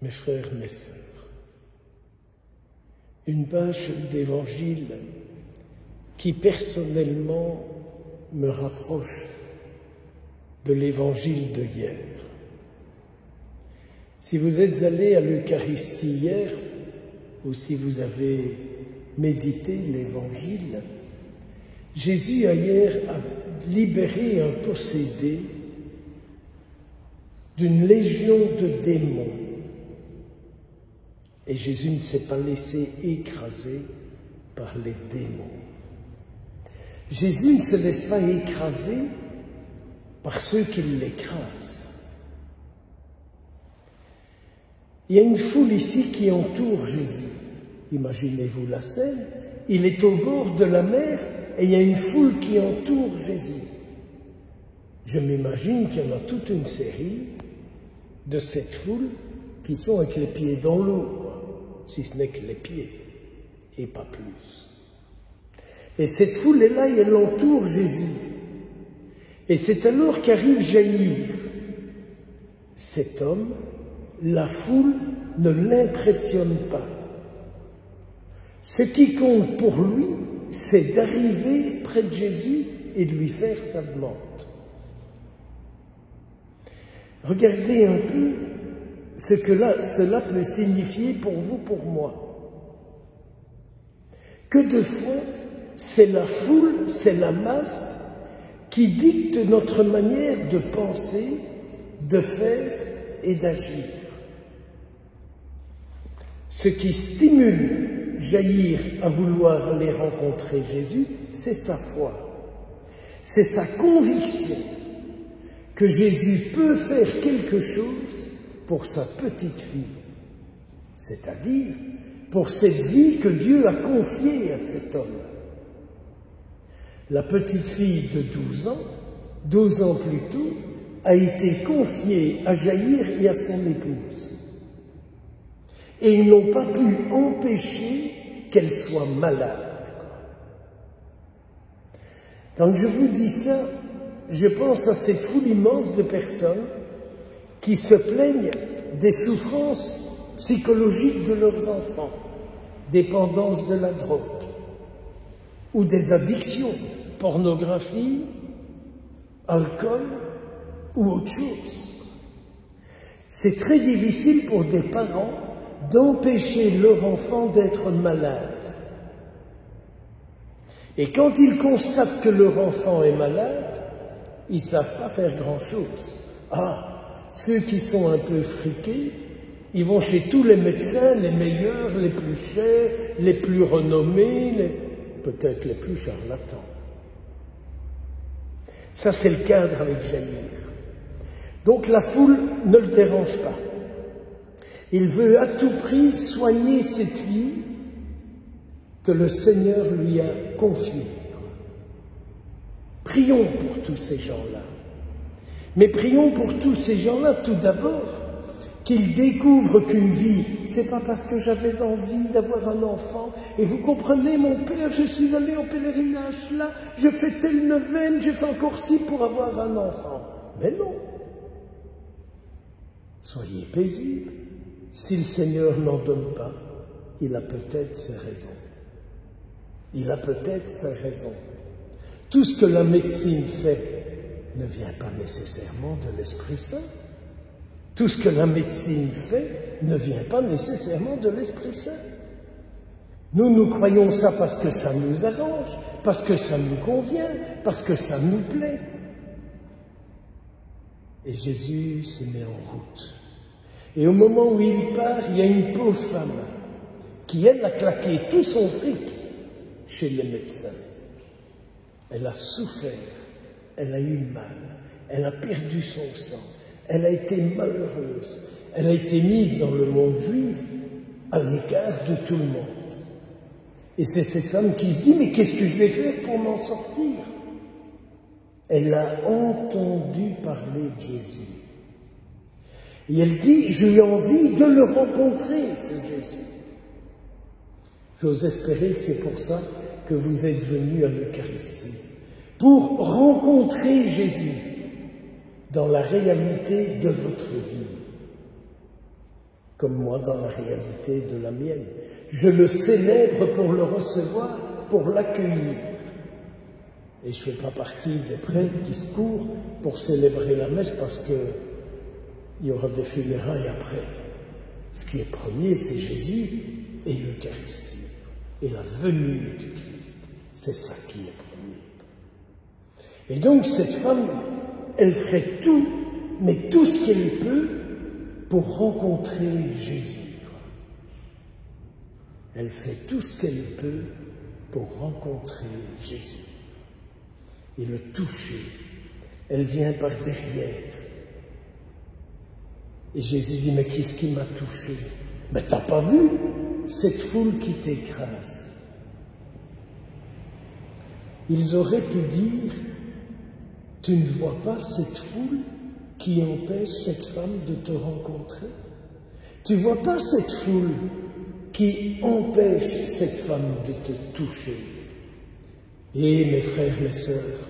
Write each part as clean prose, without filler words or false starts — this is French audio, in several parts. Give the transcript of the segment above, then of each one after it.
Mes frères, mes sœurs, une page d'évangile qui personnellement me rapproche de l'évangile de hier. Si vous êtes allés à l'Eucharistie hier, ou si vous avez médité l'évangile, Jésus a hier libéré un possédé d'une légion de démons. Et Jésus ne s'est pas laissé écraser par les démons. Jésus ne se laisse pas écraser par ceux qui l'écrasent. Il y a une foule ici qui entoure Jésus. Imaginez-vous la scène. Il est au bord de la mer et il y a une foule qui entoure Jésus. Je m'imagine qu'il y en a toute une série de cette foule qui sont avec les pieds dans l'eau, si ce n'est que les pieds, et pas plus. Et cette foule est là et elle entoure Jésus. Et c'est alors qu'arrive Jaïr. Cet homme, la foule ne l'impressionne pas. Ce qui compte pour lui, c'est d'arriver près de Jésus et de lui faire sa demande. Regardez un peu ce que cela peut signifier pour vous, pour moi. Que de fois, c'est la foule, c'est la masse qui dicte notre manière de penser, de faire et d'agir. Ce qui stimule Jaïr à vouloir aller rencontrer Jésus, c'est sa foi. C'est sa conviction que Jésus peut faire quelque chose pour sa petite fille, c'est-à-dire pour cette vie que Dieu a confiée à cet homme. La petite fille de 12 ans plus tôt, a été confiée à Jaïr et à son épouse. Et ils n'ont pas pu empêcher qu'elle soit malade. Quand je vous dis ça, je pense à cette foule immense de personnes qui se plaignent des souffrances psychologiques de leurs enfants, dépendance de la drogue, ou des addictions, pornographie, alcool ou autre chose. C'est très difficile pour des parents d'empêcher leur enfant d'être malade. Et quand ils constatent que leur enfant est malade, ils ne savent pas faire grand-chose. Ceux qui sont un peu friqués, ils vont chez tous les médecins, les meilleurs, les plus chers, les plus renommés, peut-être les plus charlatans. Ça, c'est le cadre avec Jaïr. Donc la foule ne le dérange pas. Il veut à tout prix soigner cette fille que le Seigneur lui a confiée. Prions pour tous ces gens-là. Mais prions pour tous ces gens-là, tout d'abord, qu'ils découvrent qu'une vie, c'est pas parce que j'avais envie d'avoir un enfant. Et vous comprenez, mon père, je suis allé en pèlerinage là, je fais telle neuvaine, je fais encore ci pour avoir un enfant. Mais non. Soyez paisibles. Si le Seigneur n'en donne pas, il a peut-être ses raisons. Il a peut-être ses raisons. Tout ce que la médecine fait ne vient pas nécessairement de l'Esprit Saint. Tout ce que la médecine fait ne vient pas nécessairement de l'Esprit Saint. Nous croyons ça parce que ça nous arrange, parce que ça nous convient, parce que ça nous plaît. Et Jésus se met en route. Et au moment où il part, il y a une pauvre femme qui, elle, a claqué tout son fric chez les médecins. Elle a souffert, elle a eu mal, elle a perdu son sang, elle a été malheureuse, elle a été mise dans le monde juif à l'écart de tout le monde. Et c'est cette femme qui se dit, mais qu'est-ce que je vais faire pour m'en sortir? Elle a entendu parler de Jésus. Et elle dit, j'ai envie de le rencontrer, ce Jésus. J'ose espérer que c'est pour ça que vous êtes venus à l'Eucharistie, pour rencontrer Jésus dans la réalité de votre vie. comme moi dans la réalité de la mienne. Je le célèbre pour le recevoir, pour l'accueillir. Et je ne fais pas partie des prêtres qui se courent pour célébrer la messe parce qu'il y aura des funérailles après. Ce qui est premier, c'est Jésus et l'Eucharistie, et la venue du Christ. C'est ça qui est premier. Et donc cette femme, elle ferait tout, mais tout ce qu'elle peut pour rencontrer Jésus. Elle fait tout ce qu'elle peut pour rencontrer Jésus et le toucher. Elle vient par derrière. Et Jésus dit, mais qu'est-ce qui m'a touché? Mais t'as pas vu cette foule qui t'écrase? Ils auraient pu dire, tu ne vois pas cette foule qui empêche cette femme de te rencontrer? Tu ne vois pas cette foule qui empêche cette femme de te toucher? Et mes frères, mes sœurs,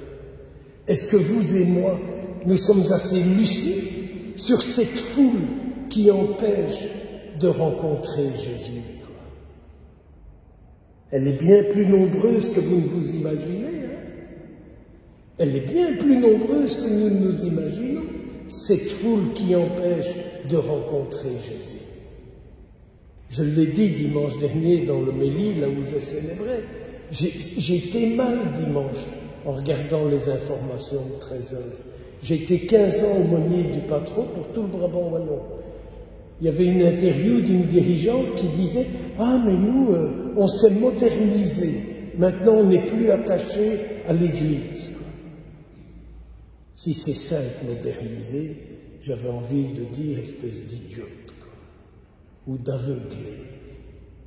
est-ce que vous et moi, nous sommes assez lucides sur cette foule qui empêche de rencontrer Jésus? Elle est bien plus nombreuse que vous ne vous imaginez. Elle est bien plus nombreuse que nous ne nous imaginons, cette foule qui empêche de rencontrer Jésus. Je l'ai dit dimanche dernier dans l'homélie, là où je célébrais. J'ai été mal dimanche en regardant les informations de 13 heures. J'ai été 15 ans aumônier du Patro pour tout le Brabant wallon. Il y avait une interview d'une dirigeante qui disait « Ah, mais nous, on s'est modernisé. Maintenant, on n'est plus attaché à l'Église. » Si c'est ça être modernisé, j'avais envie de dire espèce d'idiote, ou d'aveugler,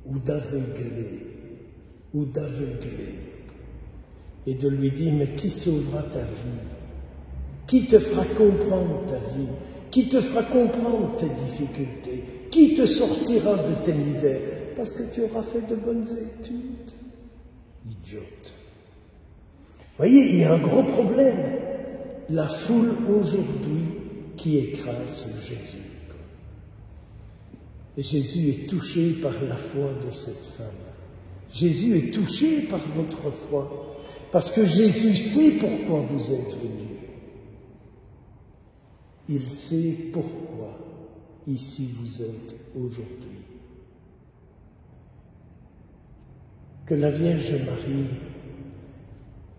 ou d'aveugler, ou d'aveugler, et de lui dire, mais qui sauvera ta vie? Qui te fera comprendre ta vie? Qui te fera comprendre tes difficultés? Qui te sortira de tes misères? Parce que tu auras fait de bonnes études. Idiote. Vous voyez, il y a un gros problème. La foule aujourd'hui qui écrase Jésus. Et Jésus est touché par la foi de cette femme. Jésus est touché par votre foi, parce que Jésus sait pourquoi vous êtes venus. Il sait pourquoi ici vous êtes aujourd'hui. Que la Vierge Marie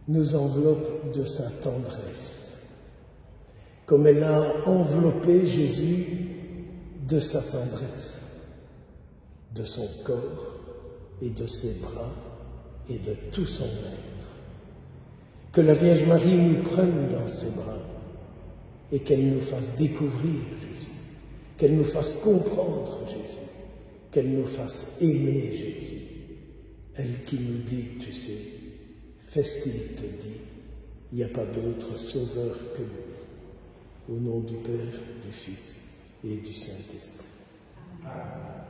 nous enveloppe de sa tendresse, comme elle a enveloppé Jésus de sa tendresse, de son corps et de ses bras et de tout son être. Que la Vierge Marie nous prenne dans ses bras et qu'elle nous fasse découvrir Jésus, qu'elle nous fasse comprendre Jésus, qu'elle nous fasse aimer Jésus. Elle qui nous dit, tu sais, fais ce qu'il te dit, il n'y a pas d'autre sauveur que lui. Au nom du Père, du Fils et du Saint-Esprit. Amen.